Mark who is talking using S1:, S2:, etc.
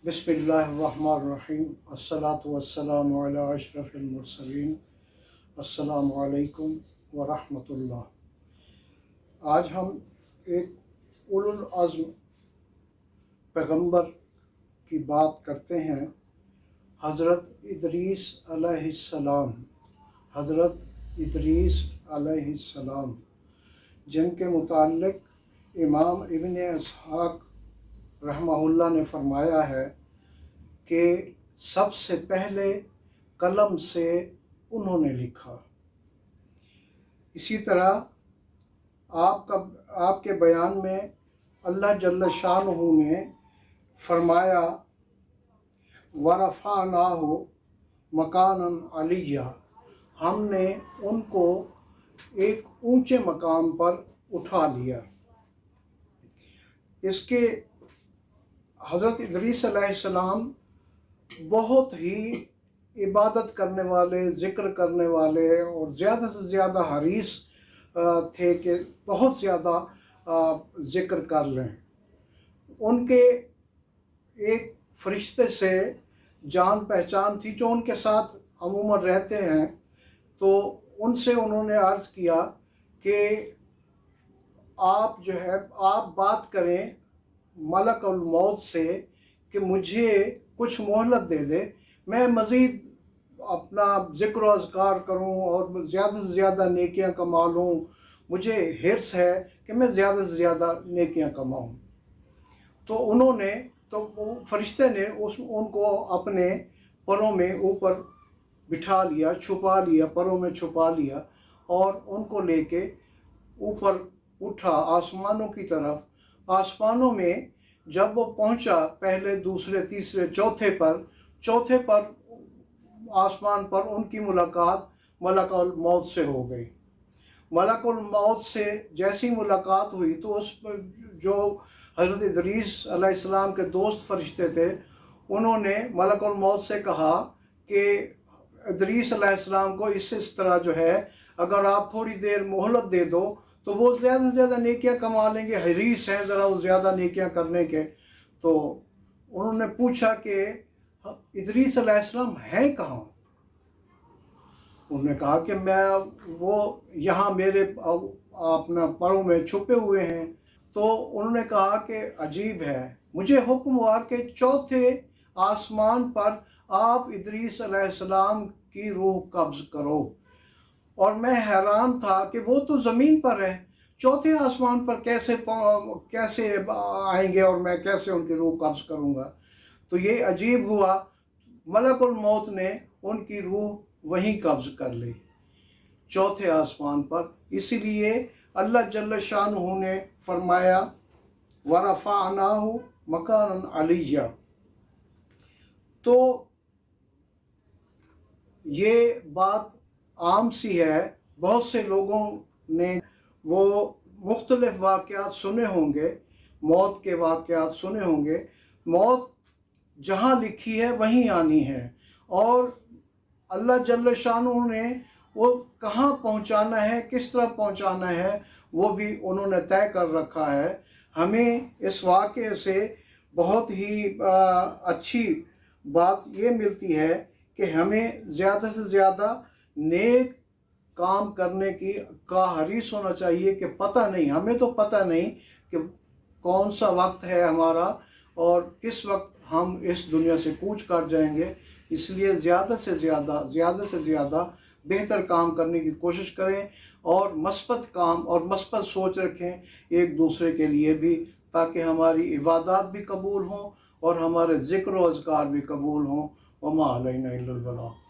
S1: बिस्मिल्लाहिर्रहमानिर्रहीम अस्सलातु वस्सलामु अला अशरफिल मुरसलीन अस्सलामु अलैकुम व रहमतुल्लाह। आज हम एक उलुल अज़्म पैगंबर की बात करते हैं, हज़रत इदरीस अलैहिस्सलाम। हज़रत इदरीस अलैहिस्सलाम जिनके मुताल्लिक़ इमाम इब्न इसहाक़ रहमहुल्लाह ने फरमाया है कि सबसे पहले कलम से उन्होंने लिखा। इसी तरह आपके बयान में अल्लाह जल्ल शानुहु ने फरमाया वरफ़अनाहु मकानन अलिय्या, हमने उनको एक ऊंचे मकाम पर उठा लिया। इसके हज़रत इदरीस अलैहिस्सलाम बहुत ही इबादत करने वाले, ज़िक्र करने वाले और ज़्यादा से ज़्यादा हरीस थे कि बहुत ज़्यादा ज़िक्र कर लें। उनके एक फ़रिश्ते से जान पहचान थी जो उनके साथ अमूमन रहते हैं, तो उनसे उन्होंने अर्ज़ किया कि आप जो है आप बात करें मलकुल मौत से कि मुझे कुछ मोहलत दे दे, मैं मज़ीद अपना ज़िक्र अज़कार करूं और ज़्यादा से ज़्यादा नेकियां कमा लूं। मुझे हिर्स है कि मैं ज़्यादा से ज़्यादा नेकियां कमाऊं। तो फरिश्ते ने उनको अपने परों में ऊपर बिठा लिया, छुपा लिया, परों में छुपा लिया और उनको लेके ऊपर उठा आसमानों की तरफ। आसमानों में जब वो पहुंचा पहले, दूसरे, तीसरे, चौथे पर आसमान पर उनकी मुलाकात मलकुल मौत से हो गई। मलकुल मौत से जैसी मुलाकात हुई तो उस पर जो हज़रत इदरीस अलैहिस्सलाम के दोस्त फरिश्ते थे, उन्होंने मलकुल मौत से कहा कि इदरीस अलैहिस्सलाम को इस तरह जो है, अगर आप थोड़ी देर मोहलत दे दो तो वो ज़्यादा से ज़्यादा नेकियां कमा लेंगे, हरीस हैं ज़रा वो ज़्यादा नेकियां करने के। तो उन्होंने पूछा कि इदरीस अलैहिस्सलाम हैं कहाँ? उन्होंने कहा कि मैं वो यहाँ मेरे अपना परों में छुपे हुए हैं। तो उन्होंने कहा कि अजीब है, मुझे हुक्म हुआ कि चौथे आसमान पर आप इदरीस अलैहिस्सलाम की रूह कब्ज़ करो, और मैं हैरान था कि वो तो ज़मीन पर है, चौथे आसमान पर कैसे आएंगे और मैं कैसे उनकी रूह कब्ज़ करूँगा। तो ये अजीब हुआ, मलकुल मौत ने उनकी रूह वहीं कब्ज़ कर ली, चौथे आसमान पर। इसीलिए अल्लाह जल्ल शानुहु ने फरमाया वरफ़अनाहु मकानन अलिय्या। तो ये बात आम सी है, बहुत से लोगों ने वो मुख्तलिफ वाक़यात सुने होंगे, मौत के वाक़यात सुने होंगे। मौत जहाँ लिखी है वहीं आनी है, और अल्लाह जल्ल शानुहु ने वो कहाँ पहुँचाना है, किस तरह पहुँचाना है, वो भी उन्होंने तय कर रखा है। हमें इस वाक़े से बहुत ही अच्छी बात ये मिलती है कि हमें ज़्यादा से ज़्यादा नेक काम करने का हरीस होना चाहिए कि हमें तो पता नहीं कि कौन सा वक्त है हमारा और किस वक्त हम इस दुनिया से कूच कर जाएंगे। इसलिए ज़्यादा से ज़्यादा बेहतर काम करने की कोशिश करें और मस्बत काम और मस्बत सोच रखें एक दूसरे के लिए भी, ताकि हमारी इबादत भी कबूल हों और हमारे ज़िक्र व अज़कार भी कबूल हों। वमा अलैना इल्लल बलाग।